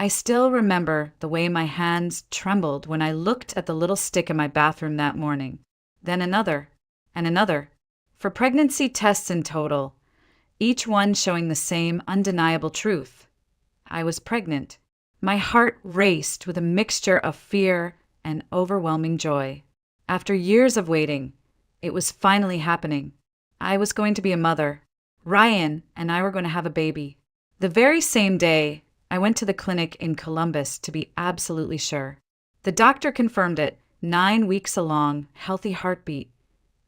I still remember the way my hands trembled when I looked at the little stick in my bathroom that morning. Then another, and another. For pregnancy tests in total, each one showing the same undeniable truth. I was pregnant. My heart raced with a mixture of fear and overwhelming joy. After years of waiting, it was finally happening. I was going to be a mother. Ryan and I were going to have a baby. The very same day, I went to the clinic in Columbus to be absolutely sure. The doctor confirmed it, 9 weeks along, healthy heartbeat,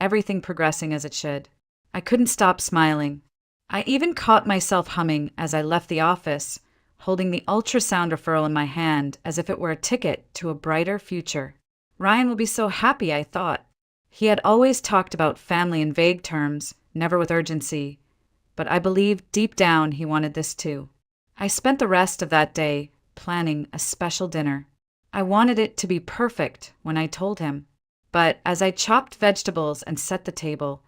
everything progressing as it should. I couldn't stop smiling. I even caught myself humming as I left the office, holding the ultrasound referral in my hand as if it were a ticket to a brighter future. Ryan will be so happy, I thought. He had always talked about family in vague terms, never with urgency, but I believed deep down he wanted this too. I spent the rest of that day planning a special dinner. I wanted it to be perfect when I told him. But as I chopped vegetables and set the table,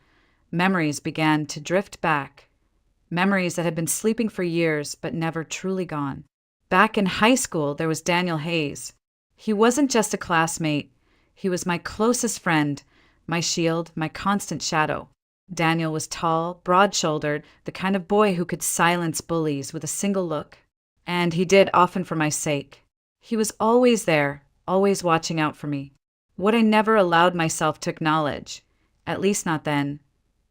memories began to drift back. Memories that had been sleeping for years but never truly gone. Back in high school, there was Daniel Hayes. He wasn't just a classmate. He was my closest friend, my shield, my constant shadow. Daniel was tall, broad-shouldered, the kind of boy who could silence bullies with a single look. And he did often for my sake. He was always there, always watching out for me. What I never allowed myself to acknowledge, at least not then,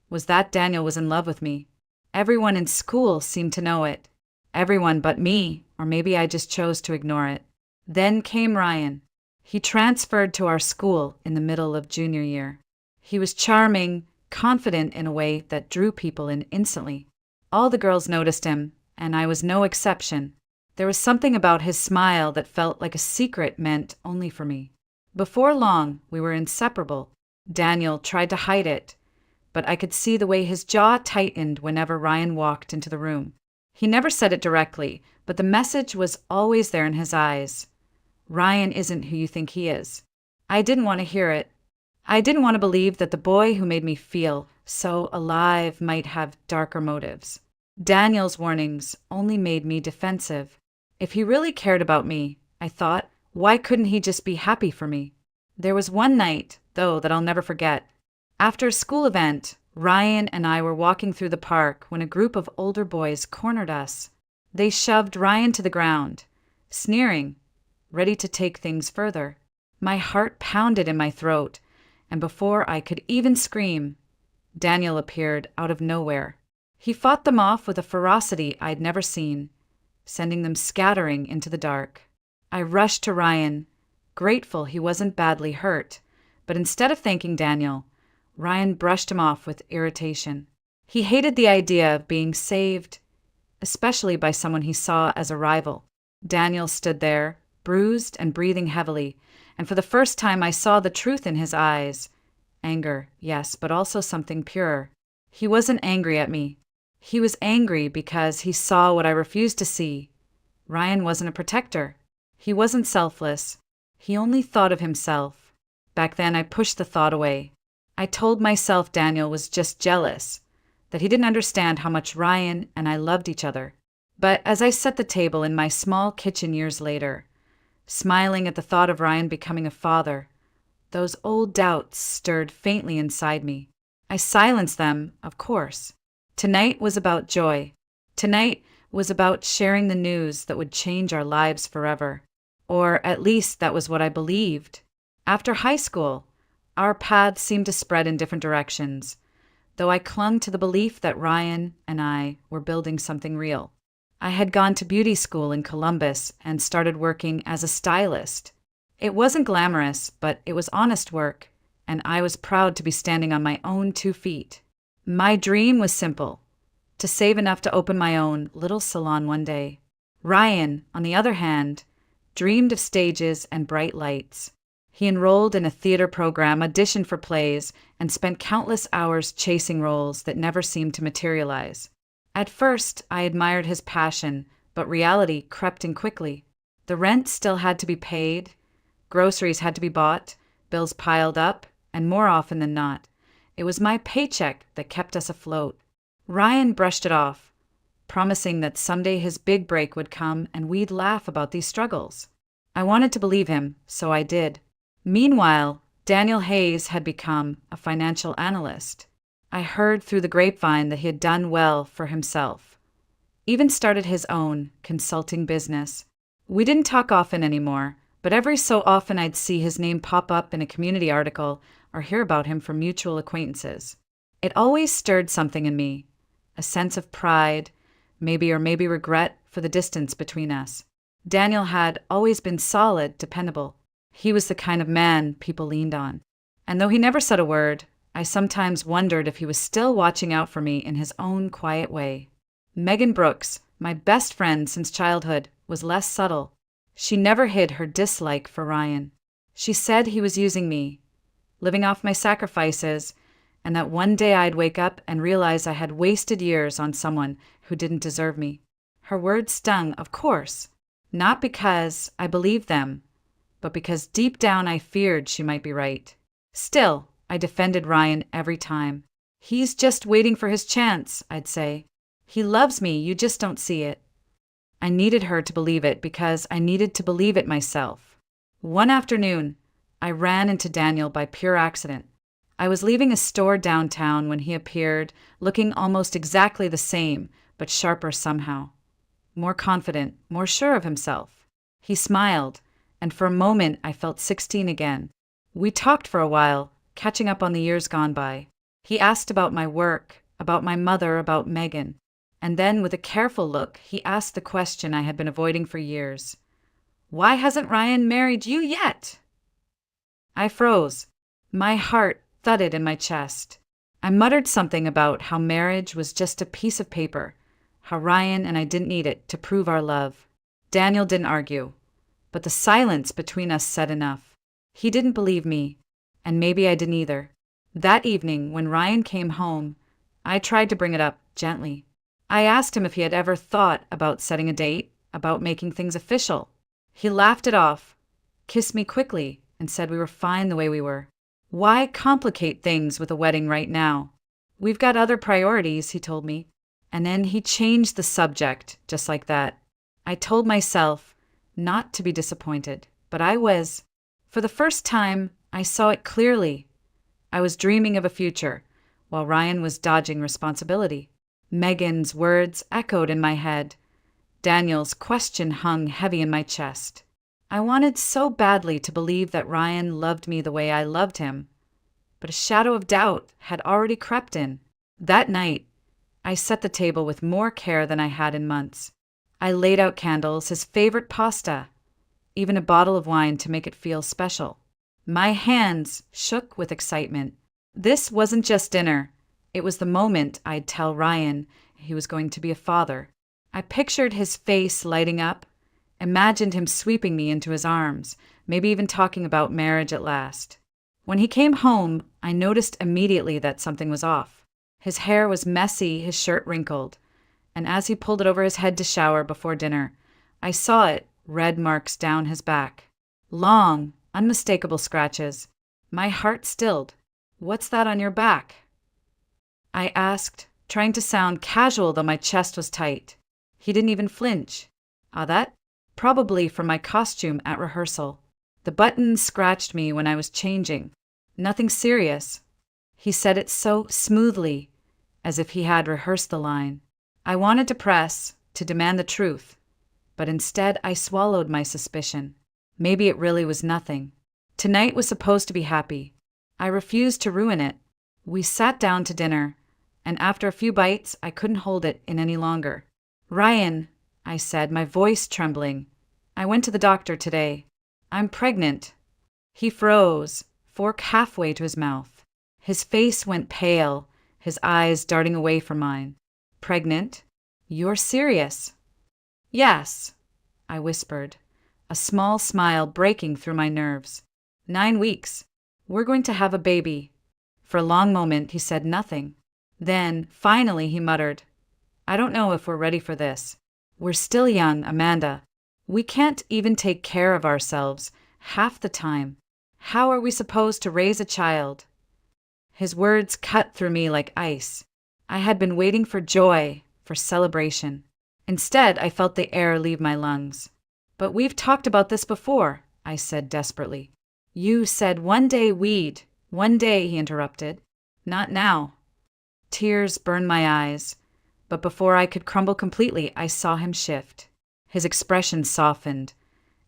was that Daniel was in love with me. Everyone in school seemed to know it. Everyone but me, or maybe I just chose to ignore it. Then came Ryan. He transferred to our school in the middle of junior year. He was charming, confident in a way that drew people in instantly. All the girls noticed him, and I was no exception. There was something about his smile that felt like a secret meant only for me. Before long, we were inseparable. Daniel tried to hide it, but I could see the way his jaw tightened whenever Ryan walked into the room. He never said it directly, but the message was always there in his eyes. Ryan isn't who you think he is. I didn't want to hear it. I didn't want to believe that the boy who made me feel so alive might have darker motives. Daniel's warnings only made me defensive. If he really cared about me, I thought, why couldn't he just be happy for me? There was one night, though, that I'll never forget. After a school event, Ryan and I were walking through the park when a group of older boys cornered us. They shoved Ryan to the ground, sneering, ready to take things further. My heart pounded in my throat, and before I could even scream, Daniel appeared out of nowhere. He fought them off with a ferocity I'd never seen, sending them scattering into the dark. I rushed to Ryan, grateful he wasn't badly hurt, but instead of thanking Daniel, Ryan brushed him off with irritation. He hated the idea of being saved, especially by someone he saw as a rival. Daniel stood there, bruised and breathing heavily, and for the first time I saw the truth in his eyes. Anger, yes, but also something purer. He wasn't angry at me. He was angry because he saw what I refused to see. Ryan wasn't a protector. He wasn't selfless. He only thought of himself. Back then I pushed the thought away. I told myself Daniel was just jealous, that he didn't understand how much Ryan and I loved each other. But as I set the table in my small kitchen years later, smiling at the thought of Ryan becoming a father, those old doubts stirred faintly inside me. I silenced them, of course. Tonight was about joy. Tonight was about sharing the news that would change our lives forever. Or at least that was what I believed. After high school, our paths seemed to spread in different directions, though I clung to the belief that Ryan and I were building something real. I had gone to beauty school in Columbus and started working as a stylist. It wasn't glamorous, but it was honest work, and I was proud to be standing on my own 2 feet. My dream was simple, to save enough to open my own little salon one day. Ryan, on the other hand, dreamed of stages and bright lights. He enrolled in a theater program, auditioned for plays, and spent countless hours chasing roles that never seemed to materialize. At first, I admired his passion, but reality crept in quickly. The rent still had to be paid, groceries had to be bought, bills piled up, and more often than not, it was my paycheck that kept us afloat. Ryan brushed it off. promising that someday his big break would come and we'd laugh about these struggles. I wanted to believe him, so I did. Meanwhile, Daniel Hayes had become a financial analyst. I heard through the grapevine that he had done well for himself. Even started his own consulting business. We didn't talk often anymore, but every so often I'd see his name pop up in a community article or hear about him from mutual acquaintances. It always stirred something in me, a sense of pride, maybe regret for the distance between us. Daniel had always been solid, dependable. He was the kind of man people leaned on. And though he never said a word, I sometimes wondered if he was still watching out for me in his own quiet way. Megan Brooks, my best friend since childhood, was less subtle. She never hid her dislike for Ryan. She said he was using me, living off my sacrifices, and that one day I'd wake up and realize I had wasted years on someone who didn't deserve me. Her words stung, of course, not because I believed them, but because deep down I feared she might be right. Still, I defended Ryan every time. He's just waiting for his chance, I'd say. He loves me, you just don't see it. I needed her to believe it because I needed to believe it myself. One afternoon, I ran into Daniel by pure accident. I was leaving a store downtown when he appeared, looking almost exactly the same, but sharper somehow. More confident, more sure of himself. He smiled, and for a moment I felt 16 again. We talked for a while, catching up on the years gone by. He asked about my work, about my mother, about Megan. And then, with a careful look, he asked the question I had been avoiding for years. Why hasn't Ryan married you yet? I froze. My heart thudded in my chest. I muttered something about how marriage was just a piece of paper, how Ryan and I didn't need it to prove our love. Daniel didn't argue, but the silence between us said enough. He didn't believe me, and maybe I didn't either. That evening, when Ryan came home, I tried to bring it up gently. I asked him if he had ever thought about setting a date, about making things official. He laughed it off, kissed me quickly, and said we were fine the way we were. Why complicate things with a wedding right now? We've got other priorities, he told me. And then he changed the subject, just like that. I told myself not to be disappointed, but I was. For the first time, I saw it clearly. I was dreaming of a future, while Ryan was dodging responsibility. Megan's words echoed in my head. Daniel's question hung heavy in my chest. I wanted so badly to believe that Ryan loved me the way I loved him, but a shadow of doubt had already crept in. That night, I set the table with more care than I had in months. I laid out candles, his favorite pasta, even a bottle of wine to make it feel special. My hands shook with excitement. This wasn't just dinner. It was the moment I'd tell Ryan he was going to be a father. I pictured his face lighting up, imagined him sweeping me into his arms, maybe even talking about marriage at last. When he came home, I noticed immediately that something was off. His hair was messy, his shirt wrinkled, and as he pulled it over his head to shower before dinner, I saw it, red marks down his back. Long, unmistakable scratches. My heart stilled. What's that on your back? I asked, trying to sound casual though my chest was tight. He didn't even flinch. That? Probably from my costume at rehearsal. The buttons scratched me when I was changing. Nothing serious. He said it so smoothly, as if he had rehearsed the line. I wanted to press, to demand the truth, but instead I swallowed my suspicion. Maybe it really was nothing. Tonight was supposed to be happy. I refused to ruin it. We sat down to dinner, and after a few bites, I couldn't hold it in any longer. Ryan, I said, my voice trembling, I went to the doctor today. I'm pregnant. He froze, fork halfway to his mouth. His face went pale, his eyes darting away from mine. Pregnant? You're serious? Yes, I whispered, a small smile breaking through my nerves. 9 weeks. We're going to have a baby. For a long moment, he said nothing. Then, finally, he muttered, I don't know if we're ready for this. We're still young, Amanda. We can't even take care of ourselves half the time. How are we supposed to raise a child? His words cut through me like ice. I had been waiting for joy, for celebration. Instead, I felt the air leave my lungs. "But we've talked about this before," I said desperately. "You said one day we'd—" "One day," he interrupted. "Not now." Tears burned my eyes, but before I could crumble completely, I saw him shift. His expression softened,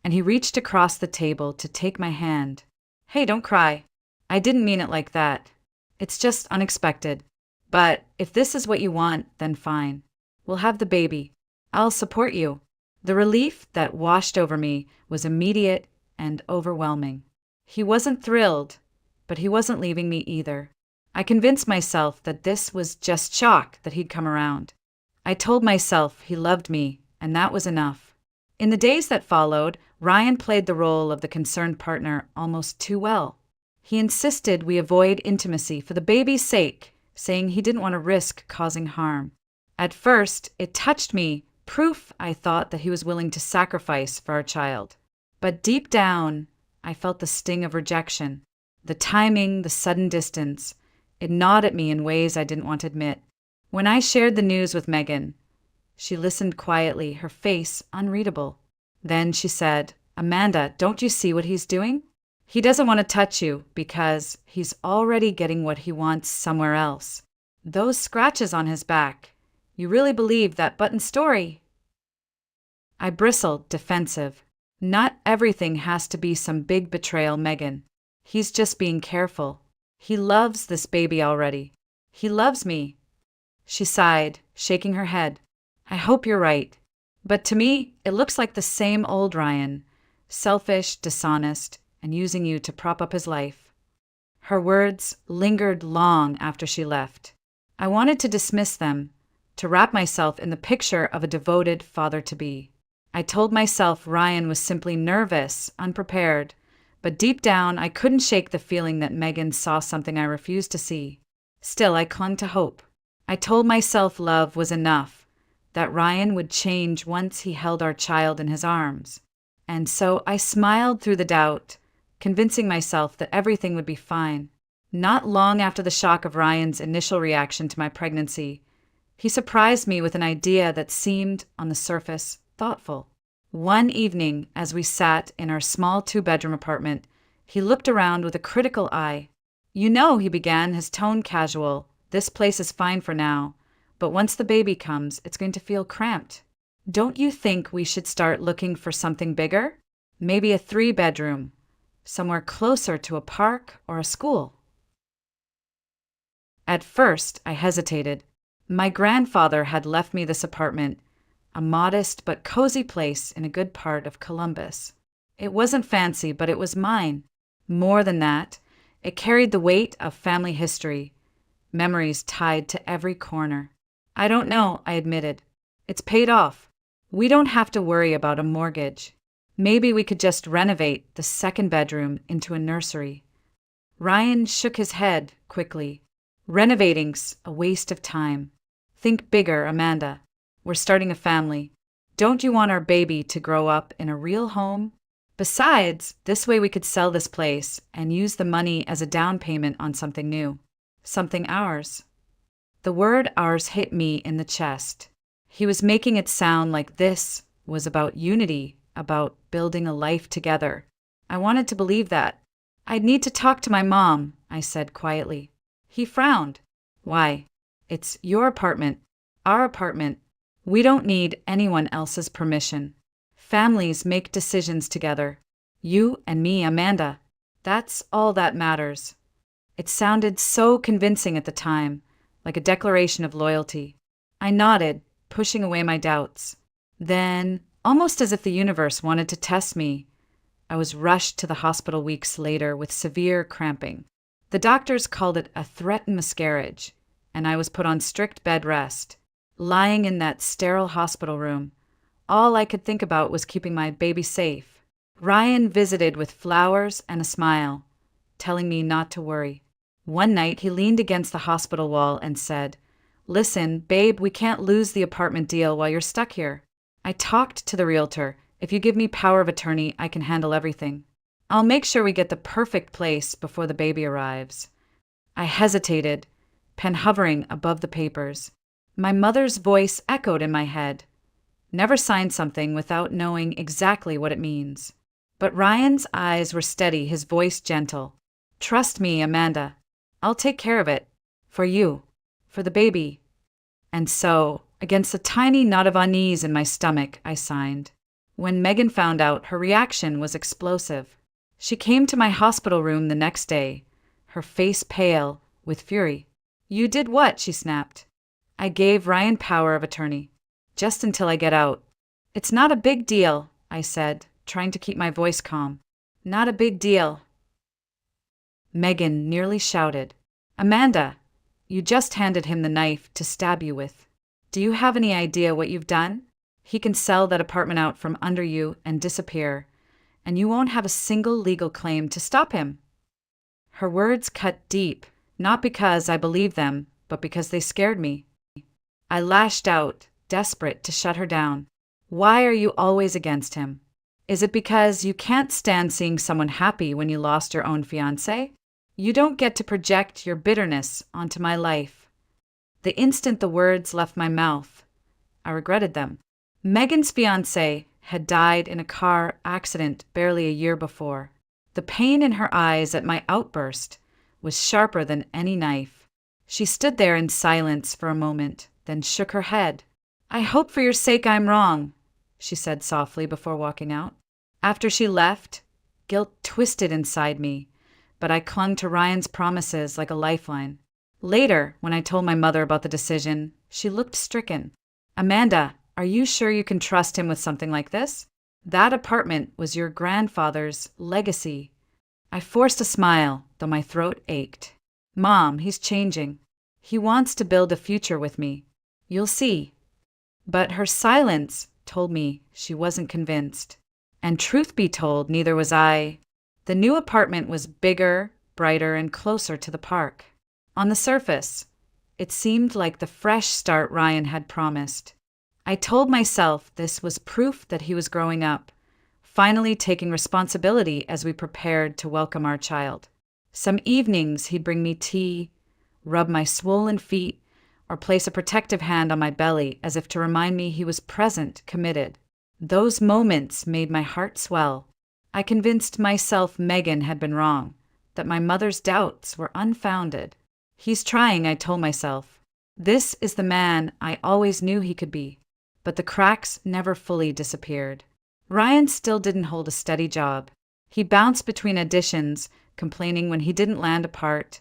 and he reached across the table to take my hand. "Hey, don't cry. I didn't mean it like that. It's just unexpected. But if this is what you want, then fine. We'll have the baby. I'll support you." The relief that washed over me was immediate and overwhelming. He wasn't thrilled, but he wasn't leaving me either. I convinced myself that this was just shock that he'd come around. I told myself he loved me, and that was enough. In the days that followed, Ryan played the role of the concerned partner almost too well. He insisted we avoid intimacy for the baby's sake, saying he didn't want to risk causing harm. At first, it touched me, proof, I thought, that he was willing to sacrifice for our child. But deep down, I felt the sting of rejection. The timing, the sudden distance. It gnawed at me in ways I didn't want to admit. When I shared the news with Megan, she listened quietly, her face unreadable. Then she said, "Amanda, don't you see what he's doing? He doesn't want to touch you because he's already getting what he wants somewhere else. Those scratches on his back. You really believe that button story?" I bristled, defensive. "Not everything has to be some big betrayal, Megan. He's just being careful. He loves this baby already. He loves me." She sighed, shaking her head. "I hope you're right. But to me, it looks like the same old Ryan. Selfish, dishonest, and using you to prop up his life." Her words lingered long after she left. I wanted to dismiss them, to wrap myself in the picture of a devoted father-to-be. I told myself Ryan was simply nervous, unprepared, but deep down I couldn't shake the feeling that Megan saw something I refused to see. Still, I clung to hope. I told myself love was enough, that Ryan would change once he held our child in his arms. And so I smiled through the doubt, convincing myself that everything would be fine. Not long after the shock of Ryan's initial reaction to my pregnancy, he surprised me with an idea that seemed, on the surface, thoughtful. One evening, as we sat in our small 2-bedroom apartment, he looked around with a critical eye. "You know," he began, his tone casual, "this place is fine for now, but once the baby comes, it's going to feel cramped. Don't you think we should start looking for something bigger? Maybe a 3-bedroom, somewhere closer to a park or a school?" At first, I hesitated. My grandfather had left me this apartment, a modest but cozy place in a good part of Columbus. It wasn't fancy, but it was mine. More than that, it carried the weight of family history, memories tied to every corner. "I don't know," I admitted. "It's paid off. We don't have to worry about a mortgage. Maybe we could just renovate the 2nd bedroom into a nursery." Ryan shook his head quickly. "Renovating's a waste of time. Think bigger, Amanda. We're starting a family. Don't you want our baby to grow up in a real home? Besides, this way we could sell this place and use the money as a down payment on something new. Something ours." The word ours hit me in the chest. He was making it sound like this was about unity, about building a life together. I wanted to believe that. "I'd need to talk to my mom," I said quietly. He frowned. "Why? It's your apartment, our apartment. We don't need anyone else's permission. Families make decisions together. You and me, Amanda. That's all that matters." It sounded so convincing at the time, like a declaration of loyalty. I nodded, pushing away my doubts. Then, almost as if the universe wanted to test me, I was rushed to the hospital weeks later with severe cramping. The doctors called it a threatened miscarriage, and I was put on strict bed rest. Lying in that sterile hospital room, all I could think about was keeping my baby safe. Ryan visited with flowers and a smile, telling me not to worry. One night, he leaned against the hospital wall and said, "Listen, babe, we can't lose the apartment deal while you're stuck here. I talked to the realtor. If you give me power of attorney, I can handle everything. I'll make sure we get the perfect place before the baby arrives." I hesitated, pen hovering above the papers. My mother's voice echoed in my head. Never sign something without knowing exactly what it means. But Ryan's eyes were steady, his voice gentle. Trust me, Amanda. I'll take care of it. For you. For the baby. And so, against a tiny knot of unease in my stomach, I signed. When Megan found out, her reaction was explosive. She came to my hospital room the next day, her face pale with fury. You did what? She snapped. I gave Ryan power of attorney. Just until I get out. It's not a big deal, I said, trying to keep my voice calm. Not a big deal. Megan nearly shouted. Amanda, you just handed him the knife to stab you with. Do you have any idea what you've done? He can sell that apartment out from under you and disappear, and you won't have a single legal claim to stop him. Her words cut deep, not because I believed them, but because they scared me. I lashed out, desperate to shut her down. Why are you always against him? Is it because you can't stand seeing someone happy when you lost your own fiancé? You don't get to project your bitterness onto my life. The instant the words left my mouth, I regretted them. Megan's fiancé had died in a car accident barely a year before. The pain in her eyes at my outburst was sharper than any knife. She stood there in silence for a moment, then shook her head. I hope for your sake I'm wrong, she said softly before walking out. After she left, guilt twisted inside me, but I clung to Ryan's promises like a lifeline. Later, when I told my mother about the decision, she looked stricken. Amanda, are you sure you can trust him with something like this? That apartment was your grandfather's legacy. I forced a smile, though my throat ached. Mom, he's changing. He wants to build a future with me. You'll see. But her silence told me she wasn't convinced. And truth be told, neither was I. The new apartment was bigger, brighter, and closer to the park. On the surface, it seemed like the fresh start Ryan had promised. I told myself this was proof that he was growing up, finally taking responsibility as we prepared to welcome our child. Some evenings he'd bring me tea, rub my swollen feet, or place a protective hand on my belly as if to remind me he was present, committed. Those moments made my heart swell. I convinced myself Megan had been wrong, that my mother's doubts were unfounded. He's trying, I told myself. This is the man I always knew he could be. But the cracks never fully disappeared. Ryan still didn't hold a steady job. He bounced between auditions, complaining when he didn't land a part,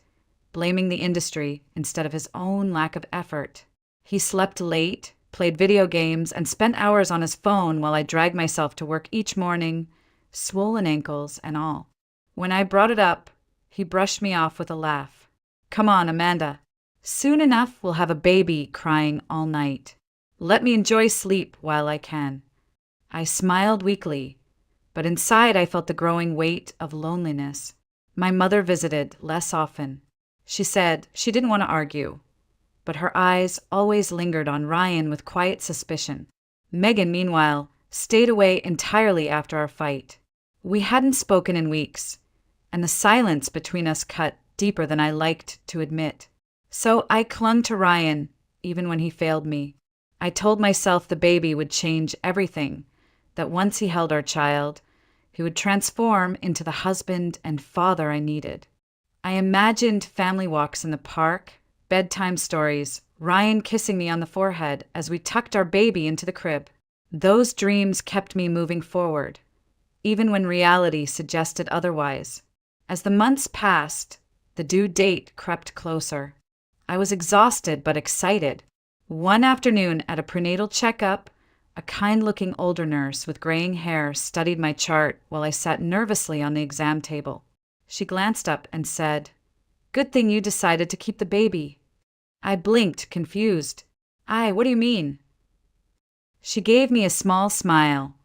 blaming the industry instead of his own lack of effort. He slept late, played video games, and spent hours on his phone while I dragged myself to work each morning, swollen ankles and all. When I brought it up, he brushed me off with a laugh. Come on, Amanda. Soon enough we'll have a baby crying all night. Let me enjoy sleep while I can. I smiled weakly, but inside I felt the growing weight of loneliness. My mother visited less often. She said she didn't want to argue, but her eyes always lingered on Ryan with quiet suspicion. Megan, meanwhile, stayed away entirely after our fight. We hadn't spoken in weeks, and the silence between us cut deeper than I liked to admit. So I clung to Ryan, even when he failed me. I told myself the baby would change everything, that once he held our child, he would transform into the husband and father I needed. I imagined family walks in the park, bedtime stories, Ryan kissing me on the forehead as we tucked our baby into the crib. Those dreams kept me moving forward, even when reality suggested otherwise. As the months passed, the due date crept closer. I was exhausted but excited. One afternoon at a prenatal checkup, a kind-looking older nurse with graying hair studied my chart while I sat nervously on the exam table. She glanced up and said, "Good thing you decided to keep the baby." I blinked, confused. What do you mean?" She gave me a small smile,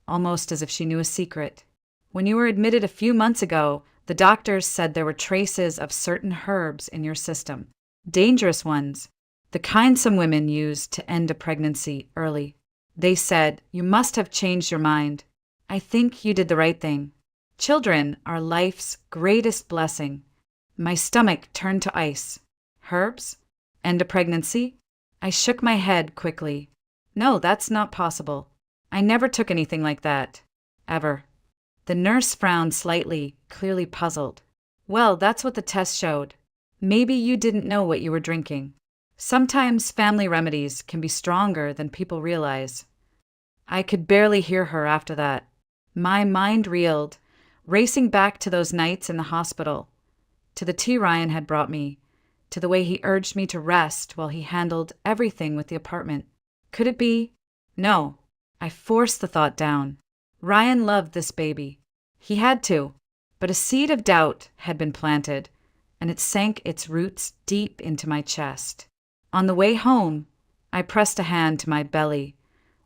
almost as if she knew a secret. "When you were admitted a few months ago, the doctors said there were traces of certain herbs in your system. Dangerous ones, the kind some women use to end a pregnancy early. They said, you must have changed your mind. I think you did the right thing. Children are life's greatest blessing." My stomach turned to ice. Herbs? End a pregnancy? I shook my head quickly. No, that's not possible. I never took anything like that. Ever. The nurse frowned slightly, clearly puzzled. Well, that's what the test showed. Maybe you didn't know what you were drinking. Sometimes family remedies can be stronger than people realize. I could barely hear her after that. My mind reeled, racing back to those nights in the hospital, to the tea Ryan had brought me, to the way he urged me to rest while he handled everything with the apartment. Could it be? No. I forced the thought down. Ryan loved this baby. He had to, but a seed of doubt had been planted, and it sank its roots deep into my chest. On the way home, I pressed a hand to my belly,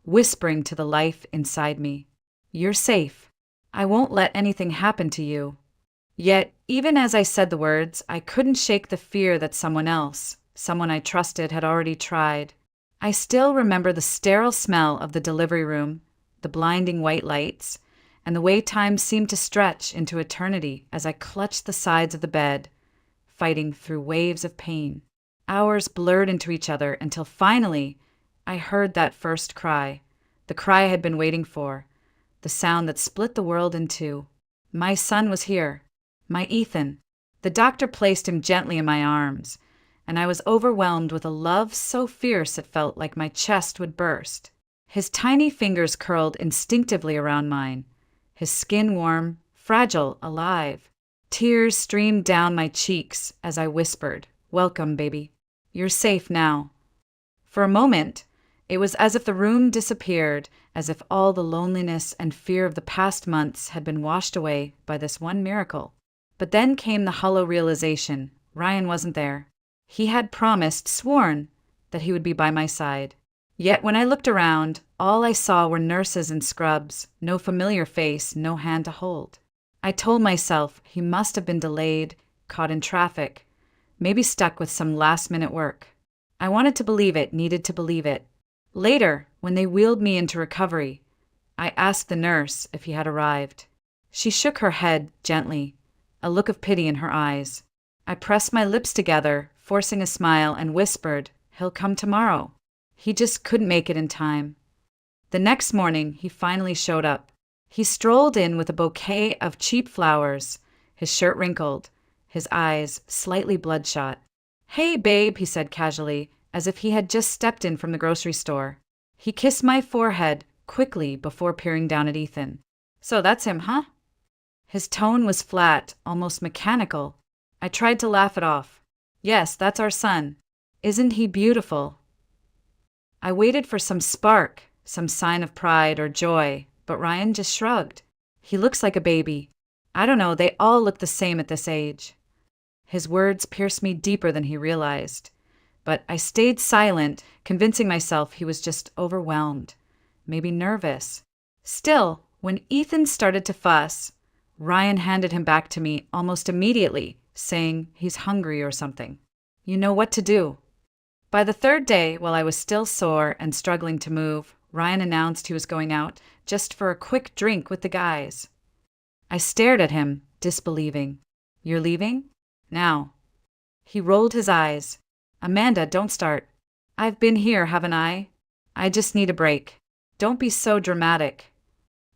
whispering to the life inside me, "You're safe. I won't let anything happen to you." Yet, even as I said the words, I couldn't shake the fear that someone else, someone I trusted, had already tried. I still remember the sterile smell of the delivery room, the blinding white lights, and the way time seemed to stretch into eternity as I clutched the sides of the bed, fighting through waves of pain. Hours blurred into each other until finally I heard that first cry, the cry I had been waiting for, the sound that split the world in two. My son was here, my Ethan. The doctor placed him gently in my arms, and I was overwhelmed with a love so fierce it felt like my chest would burst. His tiny fingers curled instinctively around mine, his skin warm, fragile, alive. Tears streamed down my cheeks as I whispered, "Welcome, baby. You're safe now." For a moment, it was as if the room disappeared, as if all the loneliness and fear of the past months had been washed away by this one miracle. But then came the hollow realization: Ryan wasn't there. He had promised, sworn, that he would be by my side. Yet when I looked around, all I saw were nurses in scrubs, no familiar face, no hand to hold. I told myself he must have been delayed, caught in traffic, maybe stuck with some last-minute work. I wanted to believe it, needed to believe it. Later, when they wheeled me into recovery, I asked the nurse if he had arrived. She shook her head gently, a look of pity in her eyes. I pressed my lips together, forcing a smile, and whispered, "He'll come tomorrow. He just couldn't make it in time." The next morning, he finally showed up. He strolled in with a bouquet of cheap flowers, his shirt wrinkled, his eyes slightly bloodshot. "Hey, babe," he said casually, as if he had just stepped in from the grocery store. He kissed my forehead quickly before peering down at Ethan. "So that's him, huh?" His tone was flat, almost mechanical. I tried to laugh it off. "Yes, that's our son. Isn't he beautiful?" I waited for some spark, some sign of pride or joy, but Ryan just shrugged. "He looks like a baby. I don't know, they all look the same at this age." His words pierced me deeper than he realized. But I stayed silent, convincing myself he was just overwhelmed, maybe nervous. Still, when Ethan started to fuss, Ryan handed him back to me almost immediately, saying he's hungry or something. You know what to do. By the third day, while I was still sore and struggling to move, Ryan announced he was going out just for a quick drink with the guys. I stared at him, disbelieving. "You're leaving? Now." He rolled his eyes. "Amanda, don't start. I've been here, haven't I? I just need a break. Don't be so dramatic."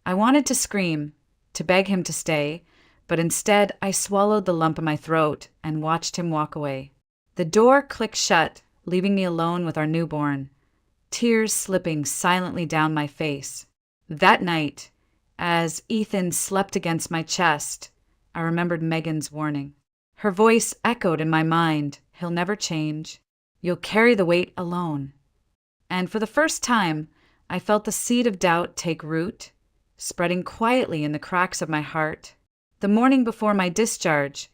I wanted to scream, to beg him to stay, but instead I swallowed the lump in my throat and watched him walk away. The door clicked shut, leaving me alone with our newborn, tears slipping silently down my face. That night, as Ethan slept against my chest, I remembered Megan's warning. Her voice echoed in my mind, "He'll never change. You'll carry the weight alone." And for the first time, I felt the seed of doubt take root, spreading quietly in the cracks of my heart. The morning before my discharge,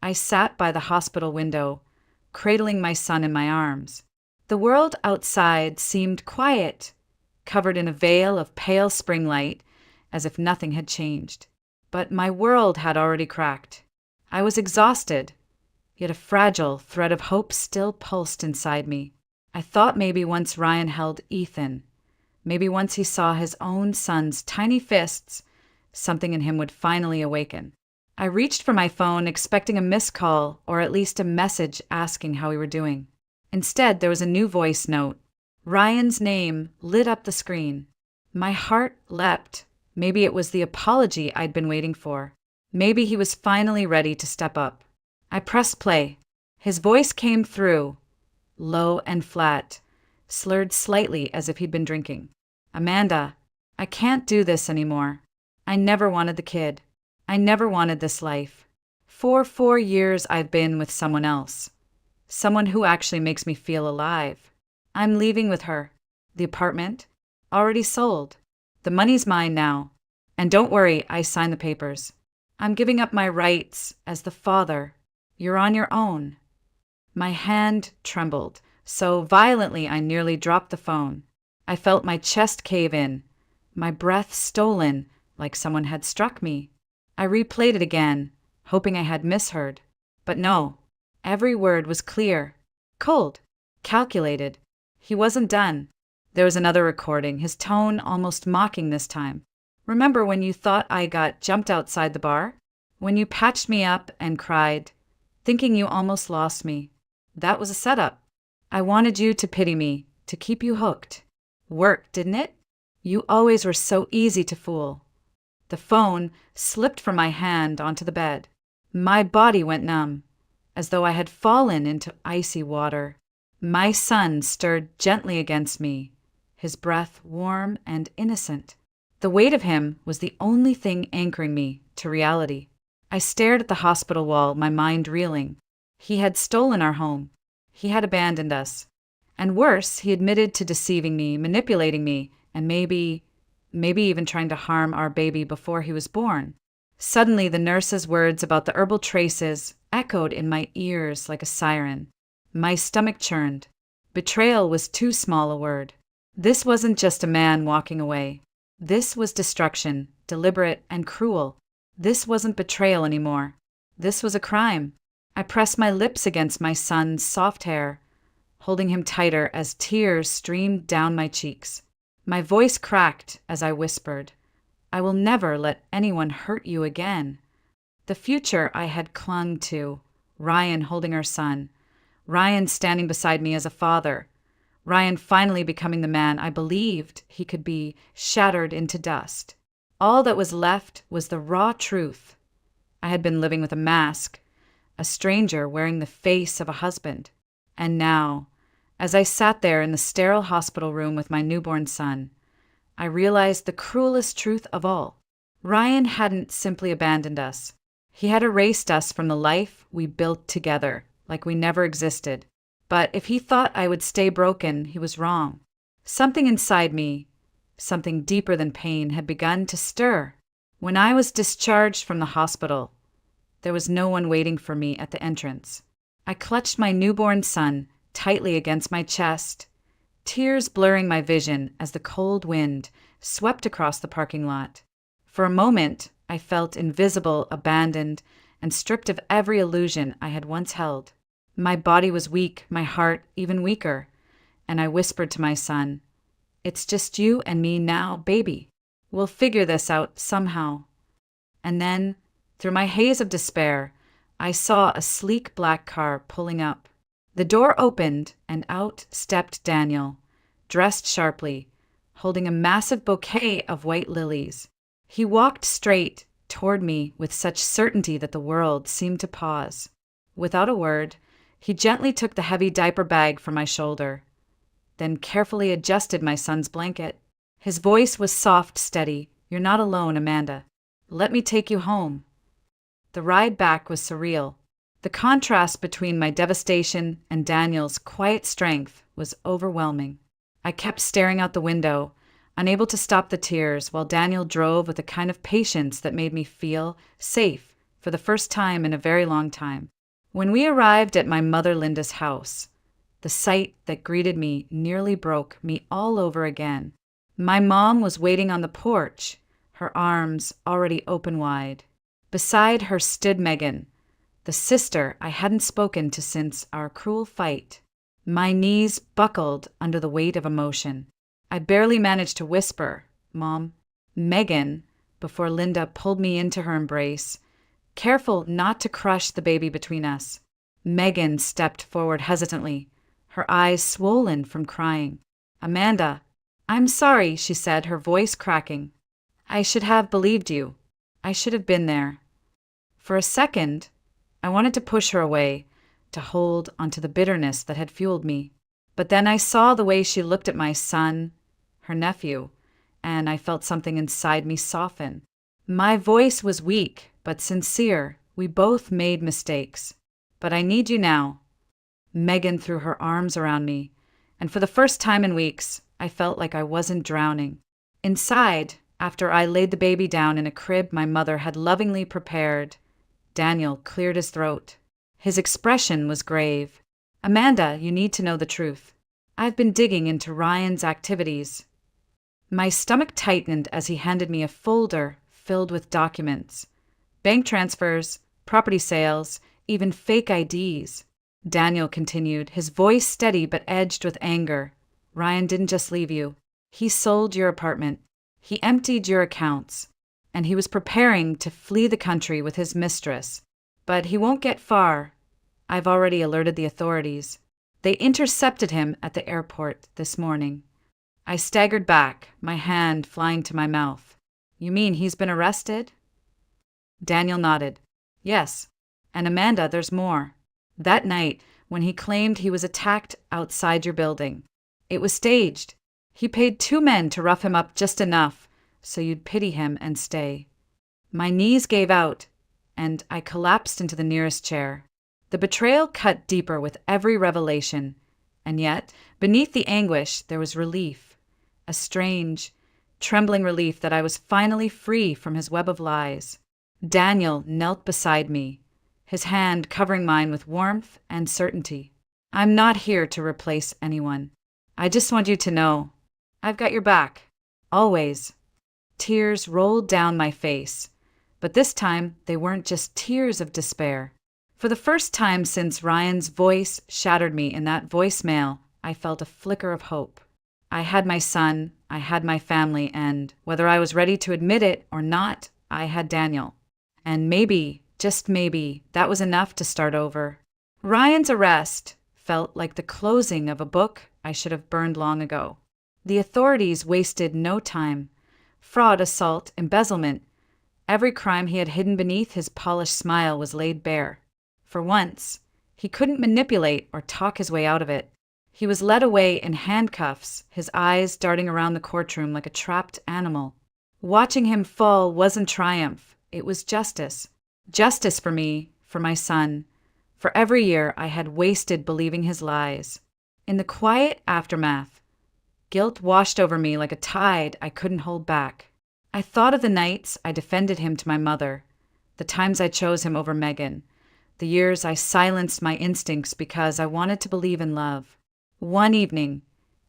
I sat by the hospital window, cradling my son in my arms. The world outside seemed quiet, covered in a veil of pale spring light, as if nothing had changed. But my world had already cracked. I was exhausted, yet a fragile thread of hope still pulsed inside me. I thought maybe once Ryan held Ethan, maybe once he saw his own son's tiny fists, something in him would finally awaken. I reached for my phone, expecting a missed call or at least a message asking how we were doing. Instead, there was a new voice note. Ryan's name lit up the screen. My heart leapt. Maybe it was the apology I'd been waiting for. Maybe he was finally ready to step up. I pressed play. His voice came through, low and flat, slurred slightly as if he'd been drinking. Amanda, I can't do this anymore. I never wanted the kid. I never wanted this life. For 4 years I've been with someone else. Someone who actually makes me feel alive. I'm leaving with her. The apartment? Already sold. The money's mine now. And don't worry, I signed the papers. I'm giving up my rights as the father. You're on your own. My hand trembled so violently I nearly dropped the phone. I felt my chest cave in, my breath stolen like someone had struck me. I replayed it again, hoping I had misheard. But no, every word was clear, cold, calculated. He wasn't done. There was another recording, his tone almost mocking this time. Remember when you thought I got jumped outside the bar? When you patched me up and cried, thinking you almost lost me? That was a setup. I wanted you to pity me, to keep you hooked. Worked, didn't it? You always were so easy to fool. The phone slipped from my hand onto the bed. My body went numb, as though I had fallen into icy water. My son stirred gently against me, his breath warm and innocent. The weight of him was the only thing anchoring me to reality. I stared at the hospital wall, my mind reeling. He had stolen our home. He had abandoned us. And worse, he admitted to deceiving me, manipulating me, and maybe even trying to harm our baby before he was born. Suddenly, the nurse's words about the herbal traces echoed in my ears like a siren. My stomach churned. Betrayal was too small a word. This wasn't just a man walking away. This was destruction, deliberate and cruel. This wasn't betrayal anymore. This was a crime. I pressed my lips against my son's soft hair, holding him tighter as tears streamed down my cheeks. My voice cracked as I whispered, I will never let anyone hurt you again. The future I had clung to, Ryan holding our son, Ryan standing beside me as a father, Ryan finally becoming the man I believed he could be, shattered into dust. All that was left was the raw truth. I had been living with a mask, a stranger wearing the face of a husband. And now, as I sat there in the sterile hospital room with my newborn son, I realized the cruelest truth of all. Ryan hadn't simply abandoned us. He had erased us from the life we built together, like we never existed. But if he thought I would stay broken, he was wrong. Something inside me, something deeper than pain, had begun to stir. When I was discharged from the hospital, there was no one waiting for me at the entrance. I clutched my newborn son tightly against my chest, tears blurring my vision as the cold wind swept across the parking lot. For a moment, I felt invisible, abandoned, and stripped of every illusion I had once held. My body was weak, my heart even weaker, and I whispered to my son, "It's just you and me now, baby. We'll figure this out somehow." And then, through my haze of despair, I saw a sleek black car pulling up. The door opened, and out stepped Daniel, dressed sharply, holding a massive bouquet of white lilies. He walked straight toward me with such certainty that the world seemed to pause. Without a word, he gently took the heavy diaper bag from my shoulder, then carefully adjusted my son's blanket. His voice was soft, steady. "You're not alone, Amanda. Let me take you home." The ride back was surreal. The contrast between my devastation and Daniel's quiet strength was overwhelming. I kept staring out the window, unable to stop the tears, while Daniel drove with a kind of patience that made me feel safe for the first time in a very long time. When we arrived at my mother Linda's house, the sight that greeted me nearly broke me all over again. My mom was waiting on the porch, her arms already open wide. Beside her stood Megan, the sister I hadn't spoken to since our cruel fight. My knees buckled under the weight of emotion. I barely managed to whisper, "Mom, Megan," before Linda pulled me into her embrace, careful not to crush the baby between us. Megan stepped forward hesitantly, her eyes swollen from crying. Amanda, I'm sorry, she said, her voice cracking. I should have believed you. I should have been there. For a second, I wanted to push her away, to hold onto the bitterness that had fueled me. But then I saw the way she looked at my son, her nephew, and I felt something inside me soften. My voice was weak, but sincere. We both made mistakes. But I need you now. Megan threw her arms around me, and for the first time in weeks, I felt like I wasn't drowning. Inside, after I laid the baby down in a crib my mother had lovingly prepared, Daniel cleared his throat. His expression was grave. Amanda, you need to know the truth. I've been digging into Ryan's activities. My stomach tightened as he handed me a folder filled with documents. Bank transfers, property sales, even fake IDs. Daniel continued, his voice steady but edged with anger. Ryan didn't just leave you. He sold your apartment. He emptied your accounts. And he was preparing to flee the country with his mistress. But he won't get far. I've already alerted the authorities. They intercepted him at the airport this morning. I staggered back, my hand flying to my mouth. You mean he's been arrested? Daniel nodded. Yes. And Amanda, there's more. That night, when he claimed he was attacked outside your building, it was staged. He paid 2 men to rough him up just enough so you'd pity him and stay. My knees gave out, and I collapsed into the nearest chair. The betrayal cut deeper with every revelation, and yet, beneath the anguish, there was relief. A strange, trembling relief that I was finally free from his web of lies. Daniel knelt beside me, his hand covering mine with warmth and certainty. I'm not here to replace anyone. I just want you to know, I've got your back. Always. Tears rolled down my face, but this time they weren't just tears of despair. For the first time since Ryan's voice shattered me in that voicemail, I felt a flicker of hope. I had my son, I had my family, and whether I was ready to admit it or not, I had Daniel. And maybe, just maybe, that was enough to start over. Ryan's arrest felt like the closing of a book I should have burned long ago. The authorities wasted no time. Fraud, assault, embezzlement. Every crime he had hidden beneath his polished smile was laid bare. For once, he couldn't manipulate or talk his way out of it. He was led away in handcuffs, his eyes darting around the courtroom like a trapped animal. Watching him fall wasn't triumph, it was justice. Justice for me, for my son, for every year I had wasted believing his lies. In the quiet aftermath, guilt washed over me like a tide I couldn't hold back. I thought of the nights I defended him to my mother, the times I chose him over Megan, the years I silenced my instincts because I wanted to believe in love. One evening,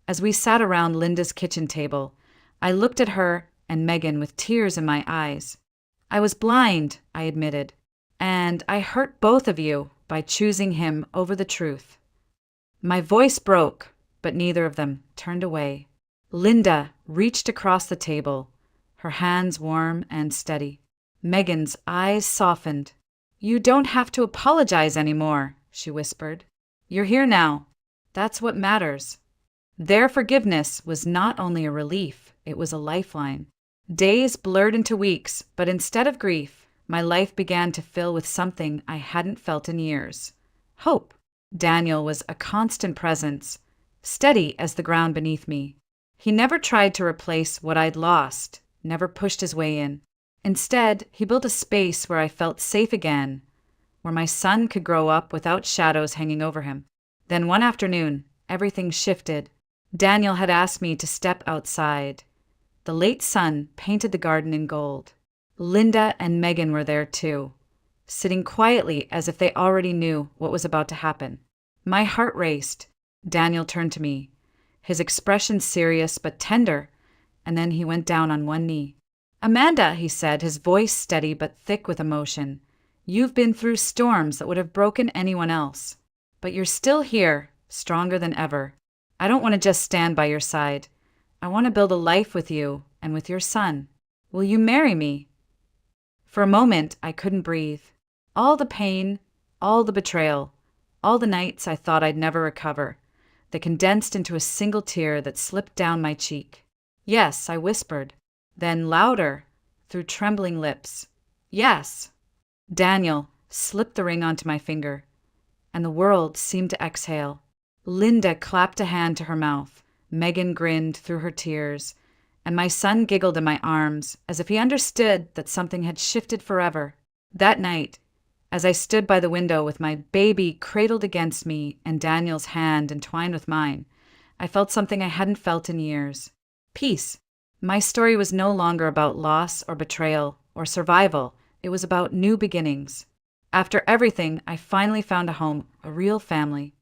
as we sat around Linda's kitchen table, I looked at her and Megan with tears in my eyes. I was blind, I admitted, and I hurt both of you by choosing him over the truth. My voice broke, but neither of them turned away. Linda reached across the table, her hands warm and steady. Megan's eyes softened. You don't have to apologize anymore, she whispered. You're here now. That's what matters. Their forgiveness was not only a relief, it was a lifeline. Days blurred into weeks, but instead of grief, my life began to fill with something I hadn't felt in years. Hope. Daniel was a constant presence, steady as the ground beneath me. He never tried to replace what I'd lost, never pushed his way in. Instead, he built a space where I felt safe again, where my son could grow up without shadows hanging over him. Then one afternoon, everything shifted. Daniel had asked me to step outside. The late sun painted the garden in gold. Linda and Megan were there too, sitting quietly as if they already knew what was about to happen. My heart raced. Daniel turned to me, his expression serious but tender, and then he went down on one knee. Amanda, he said, his voice steady but thick with emotion, you've been through storms that would have broken anyone else. But you're still here, stronger than ever. I don't want to just stand by your side. I want to build a life with you and with your son. Will you marry me? For a moment, I couldn't breathe. All the pain, all the betrayal, all the nights I thought I'd never recover. They condensed into a single tear that slipped down my cheek. "Yes," I whispered. Then louder, through trembling lips. "Yes." Daniel slipped the ring onto my finger, and the world seemed to exhale. Linda clapped a hand to her mouth. Megan grinned through her tears, and my son giggled in my arms as if he understood that something had shifted forever. That night, as I stood by the window with my baby cradled against me and Daniel's hand entwined with mine, I felt something I hadn't felt in years. Peace. My story was no longer about loss or betrayal or survival. It was about new beginnings. After everything, I finally found a home, a real family.